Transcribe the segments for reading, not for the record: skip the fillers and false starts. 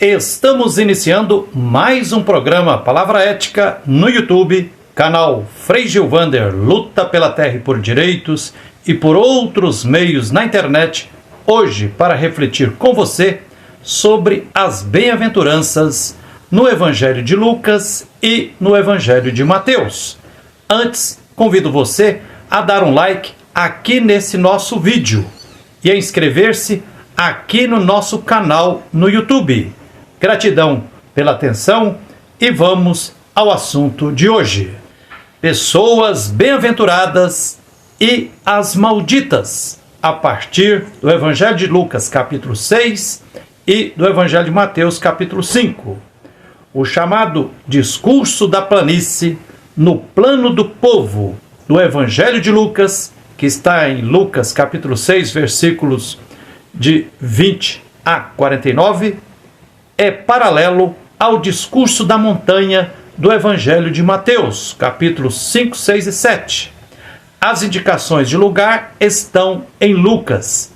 Estamos iniciando mais um programa Palavra Ética no YouTube, canal Frei Gilvander Luta pela Terra e por Direitos e por outros meios na internet, hoje para refletir com você sobre as bem-aventuranças no Evangelho de Lucas e no Evangelho de Mateus. Antes, convido você a dar um like aqui nesse nosso vídeo e a inscrever-se aqui no nosso canal no YouTube. Gratidão pela atenção e vamos ao assunto de hoje. Pessoas bem-aventuradas e as malditas, a partir do Evangelho de Lucas, capítulo 6, e do Evangelho de Mateus, capítulo 5. O chamado discurso da planície no plano do povo do Evangelho de Lucas, que está em Lucas, capítulo 6, versículos de 20 a 49, é paralelo ao discurso da montanha do Evangelho de Mateus, capítulos 5, 6 e 7. As indicações de lugar estão em Lucas.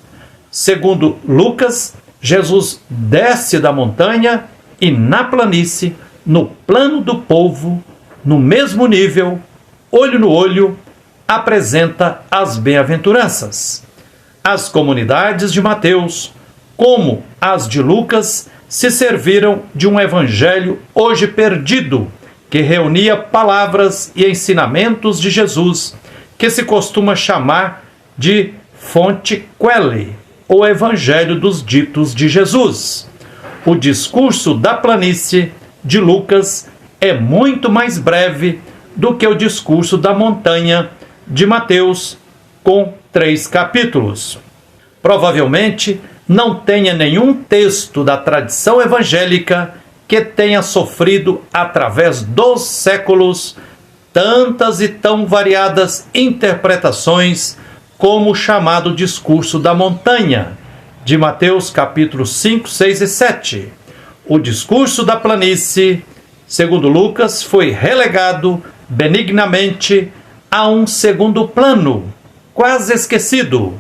Segundo Lucas, Jesus desce da montanha e na planície, no plano do povo, no mesmo nível, olho no olho, apresenta as bem-aventuranças. As comunidades de Mateus, como as de Lucas, se serviram de um evangelho hoje perdido, que reunia palavras e ensinamentos de Jesus, que se costuma chamar de fonte Quelli, o evangelho dos ditos de Jesus. O discurso da planície de Lucas é muito mais breve do que o discurso da montanha de Mateus, com 3 capítulos. Provavelmente não tenha nenhum texto da tradição evangélica que tenha sofrido, através dos séculos, tantas e tão variadas interpretações como o chamado discurso da montanha, de Mateus capítulos 5, 6 e 7. O discurso da planície, segundo Lucas, foi relegado benignamente a um segundo plano, quase esquecido.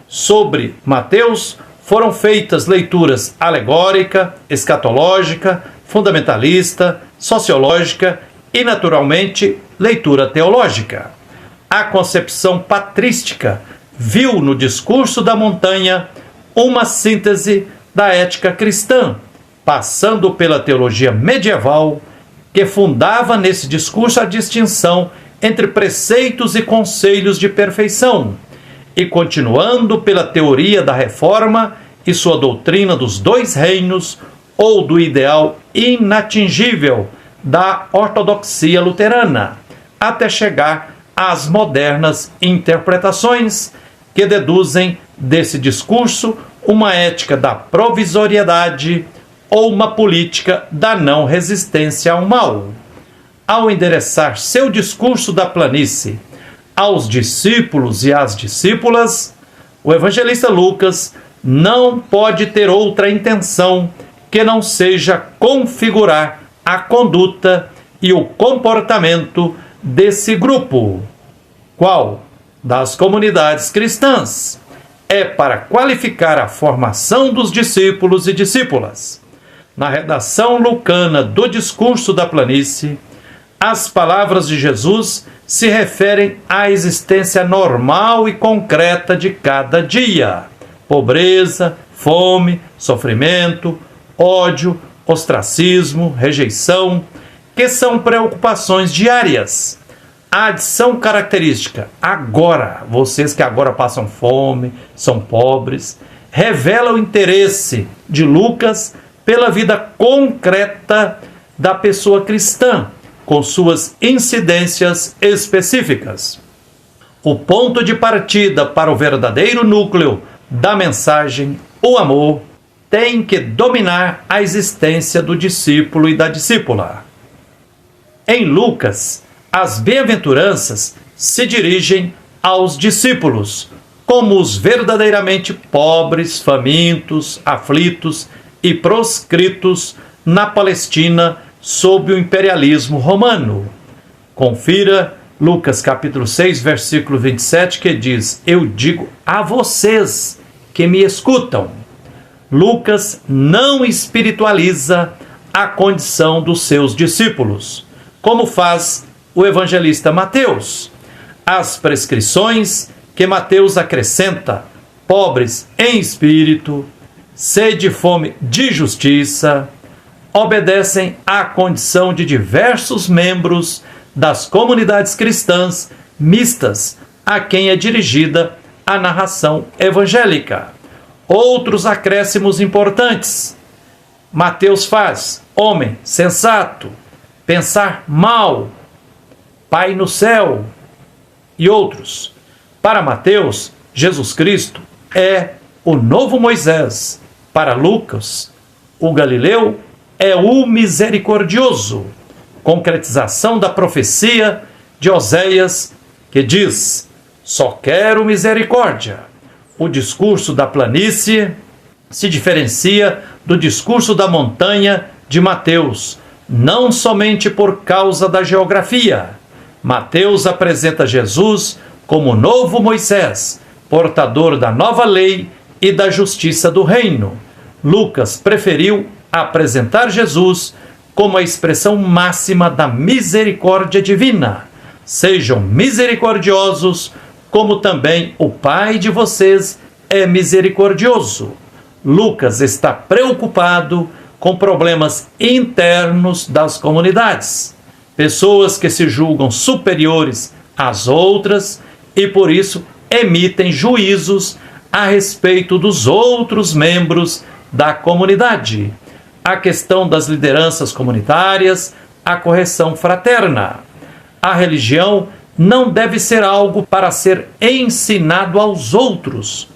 Sobre Mateus foram feitas leituras alegórica, escatológica, fundamentalista, sociológica e, naturalmente, leitura teológica. A concepção patrística viu no discurso da montanha uma síntese da ética cristã, passando pela teologia medieval, que fundava nesse discurso a distinção entre preceitos e conselhos de perfeição, e continuando pela teoria da reforma e sua doutrina dos 2 reinos, ou do ideal inatingível da ortodoxia luterana, até chegar às modernas interpretações que deduzem desse discurso uma ética da provisoriedade ou uma política da não resistência ao mal. Ao endereçar seu discurso da planície aos discípulos e às discípulas, o evangelista Lucas não pode ter outra intenção que não seja configurar a conduta e o comportamento desse grupo. Qual? Das comunidades cristãs. É para qualificar a formação dos discípulos e discípulas. Na redação lucana do discurso da planície, as palavras de Jesus se referem à existência normal e concreta de cada dia. Pobreza, fome, sofrimento, ódio, ostracismo, rejeição, que são preocupações diárias. A adição característica, agora, vocês que agora passam fome, são pobres, revela o interesse de Lucas pela vida concreta da pessoa cristã, com suas incidências específicas. O ponto de partida para o verdadeiro núcleo da mensagem, o amor, tem que dominar a existência do discípulo e da discípula. Em Lucas, as bem-aventuranças se dirigem aos discípulos, como os verdadeiramente pobres, famintos, aflitos e proscritos na Palestina sob o imperialismo romano. Confira Lucas capítulo 6, versículo 27, que diz: Eu digo a vocês que me escutam. Lucas não espiritualiza a condição dos seus discípulos, como faz o evangelista Mateus. As prescrições que Mateus acrescenta, pobres em espírito, sede e fome de justiça, obedecem à condição de diversos membros das comunidades cristãs mistas a quem é dirigida a narração evangélica. Outros acréscimos importantes. Mateus faz: homem sensato, pensar mal, Pai no céu e outros. Para Mateus, Jesus Cristo é o novo Moisés. Para Lucas, o Galileu é o misericordioso, concretização da profecia de Oséias, que diz: só quero misericórdia. O discurso da planície se diferencia do discurso da montanha de Mateus, não somente por causa da geografia. Mateus apresenta Jesus como o novo Moisés, portador da nova lei e da justiça do reino. Lucas preferiu apresentar Jesus como a expressão máxima da misericórdia divina. Sejam misericordiosos, como também o Pai de vocês é misericordioso. Lucas está preocupado com problemas internos das comunidades. Pessoas que se julgam superiores às outras e, por isso, emitem juízos a respeito dos outros membros da comunidade. A questão das lideranças comunitárias, a correção fraterna. A religião não deve ser algo para ser ensinado aos outros,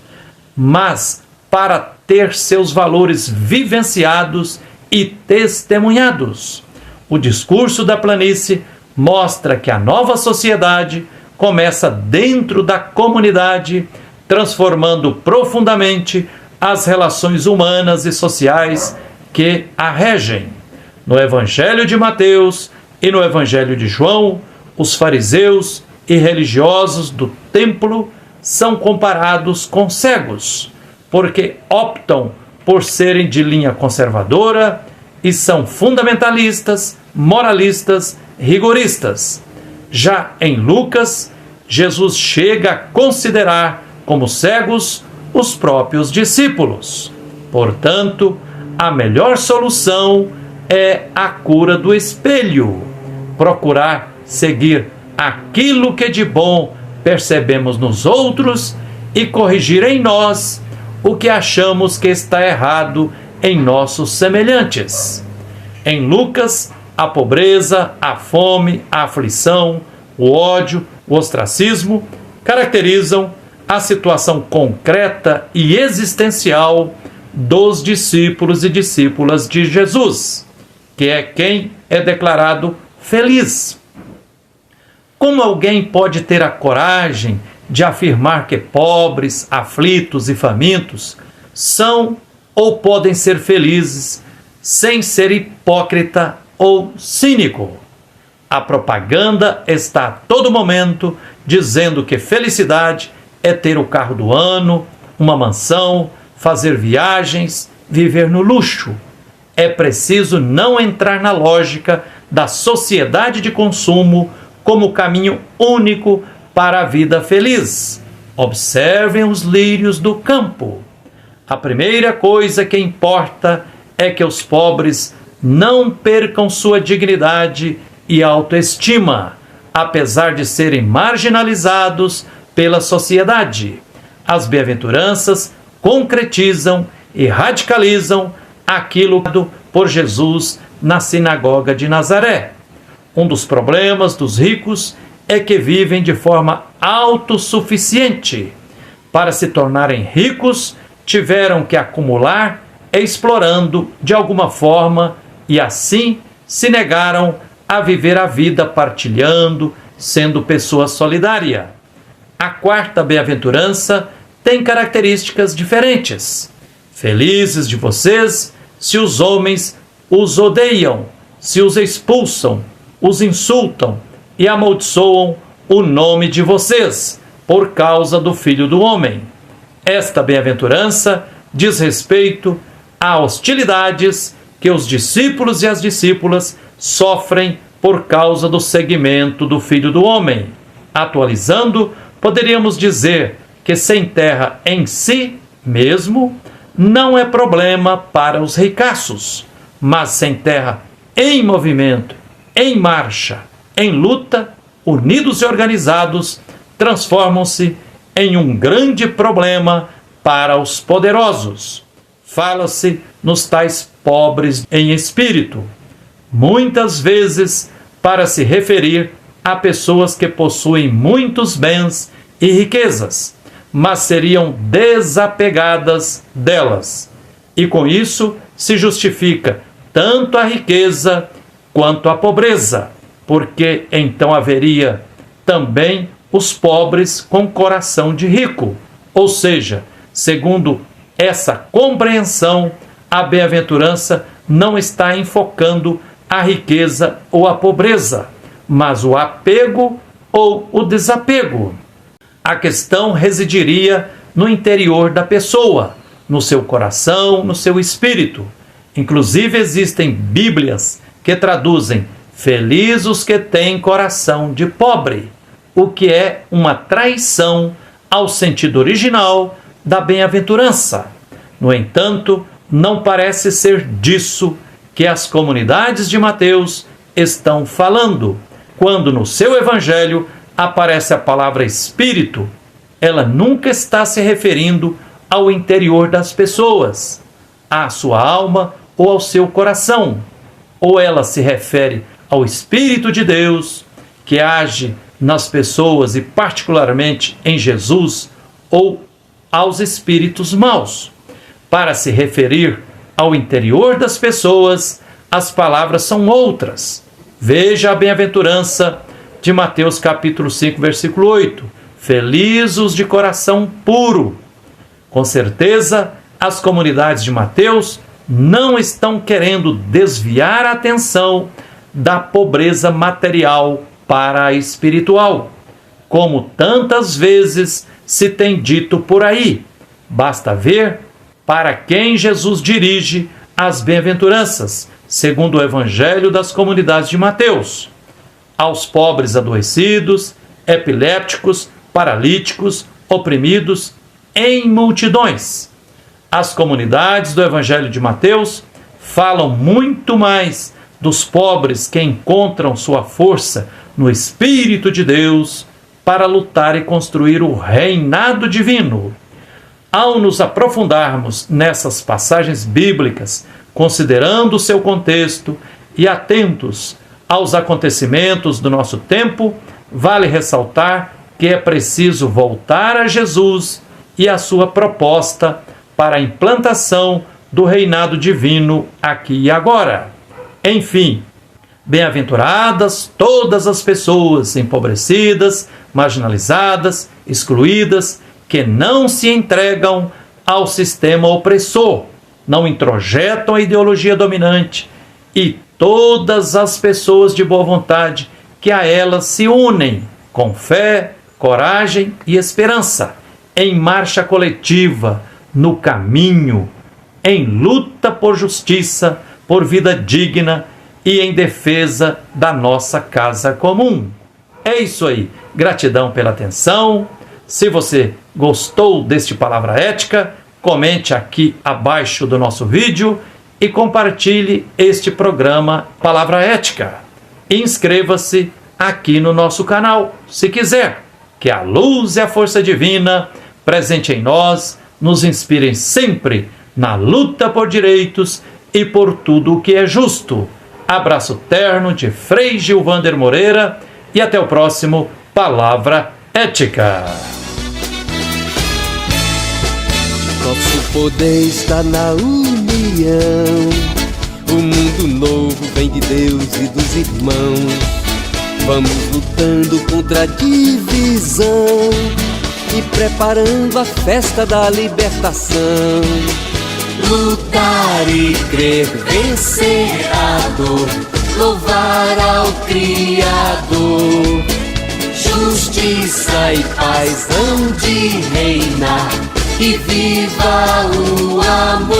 mas para ter seus valores vivenciados e testemunhados. O discurso da planície mostra que a nova sociedade começa dentro da comunidade, transformando profundamente as relações humanas e sociais que a regem. No Evangelho de Mateus e no Evangelho de João, os fariseus e religiosos do templo são comparados com cegos, porque optam por serem de linha conservadora e são fundamentalistas, moralistas, rigoristas. Já em Lucas, Jesus chega a considerar como cegos os próprios discípulos. Portanto, a melhor solução é a cura do espelho, procurar seguir aquilo que de bom percebemos nos outros e corrigir em nós o que achamos que está errado em nossos semelhantes. Em Lucas, a pobreza, a fome, a aflição, o ódio, o ostracismo caracterizam a situação concreta e existencial dos discípulos e discípulas de Jesus, que é quem é declarado feliz. Como alguém pode ter a coragem de afirmar que pobres, aflitos e famintos são ou podem ser felizes sem ser hipócrita ou cínico? A propaganda está a todo momento dizendo que felicidade é ter o carro do ano, uma mansão, fazer viagens, viver no luxo. É preciso não entrar na lógica da sociedade de consumo como caminho único para a vida feliz. Observem os lírios do campo. A primeira coisa que importa é que os pobres não percam sua dignidade e autoestima, apesar de serem marginalizados pela sociedade. As bem-aventuranças concretizam e radicalizam aquilo por Jesus na sinagoga de Nazaré. Um dos problemas dos ricos é que vivem de forma autossuficiente. Para se tornarem ricos, tiveram que acumular explorando de alguma forma e assim se negaram a viver a vida partilhando, sendo pessoa solidária. A quarta bem-aventurança tem características diferentes. Felizes de vocês se os homens os odeiam, se os expulsam, os insultam e amaldiçoam o nome de vocês por causa do Filho do Homem. Esta bem-aventurança diz respeito a hostilidades que os discípulos e as discípulas sofrem por causa do seguimento do Filho do Homem. Atualizando, poderíamos dizer que sem terra em si mesmo não é problema para os ricaços, mas sem terra em movimento, em marcha, em luta, unidos e organizados, transformam-se em um grande problema para os poderosos. Fala-se nos tais pobres em espírito, muitas vezes para se referir a pessoas que possuem muitos bens e riquezas, mas seriam desapegadas delas. E com isso se justifica tanto a riqueza quanto a pobreza, porque então haveria também os pobres com coração de rico. Ou seja, segundo essa compreensão, a bem-aventurança não está enfocando a riqueza ou a pobreza, mas o apego ou o desapego. A questão residiria no interior da pessoa, no seu coração, no seu espírito. Inclusive existem Bíblias que traduzem "Felizes os que têm coração de pobre", o que é uma traição ao sentido original da bem-aventurança. No entanto, não parece ser disso que as comunidades de Mateus estão falando, quando no seu evangelho aparece a palavra espírito. Ela nunca está se referindo ao interior das pessoas, à sua alma ou ao seu coração, ou ela se refere ao Espírito de Deus que age nas pessoas e particularmente em Jesus, ou aos espíritos maus. Para se referir ao interior das pessoas, as palavras são outras. Veja a bem-aventurança de Mateus capítulo 5, versículo 8. Felizes os de coração puro. Com certeza, as comunidades de Mateus não estão querendo desviar a atenção da pobreza material para a espiritual, como tantas vezes se tem dito por aí. Basta ver para quem Jesus dirige as bem-aventuranças, segundo o Evangelho das comunidades de Mateus: aos pobres adoecidos, epilépticos, paralíticos, oprimidos, em multidões. As comunidades do Evangelho de Mateus falam muito mais dos pobres que encontram sua força no Espírito de Deus para lutar e construir o reinado divino. Ao nos aprofundarmos nessas passagens bíblicas, considerando o seu contexto e atentos aos acontecimentos do nosso tempo, vale ressaltar que é preciso voltar a Jesus e a sua proposta para a implantação do reinado divino aqui e agora. Enfim, bem-aventuradas todas as pessoas empobrecidas, marginalizadas, excluídas, que não se entregam ao sistema opressor, não introjetam a ideologia dominante, e todas as pessoas de boa vontade que a elas se unem com fé, coragem e esperança, em marcha coletiva, no caminho, em luta por justiça, por vida digna e em defesa da nossa casa comum. É isso aí. Gratidão pela atenção. Se você gostou deste Palavra Ética, comente aqui abaixo do nosso vídeo e compartilhe este programa Palavra Ética. Inscreva-se aqui no nosso canal, se quiser. Que a luz e a força divina presente em nós nos inspirem sempre na luta por direitos e por tudo o que é justo. Abraço terno de Frei Gilvander Moreira e até o próximo Palavra Ética. Nosso poder está na união. O mundo novo vem de Deus e dos irmãos. Vamos lutando contra a divisão e preparando a festa da libertação. Lutar e crer, vencer a dor, louvar ao Criador. Justiça e paz hão de reinar, e viva o amor.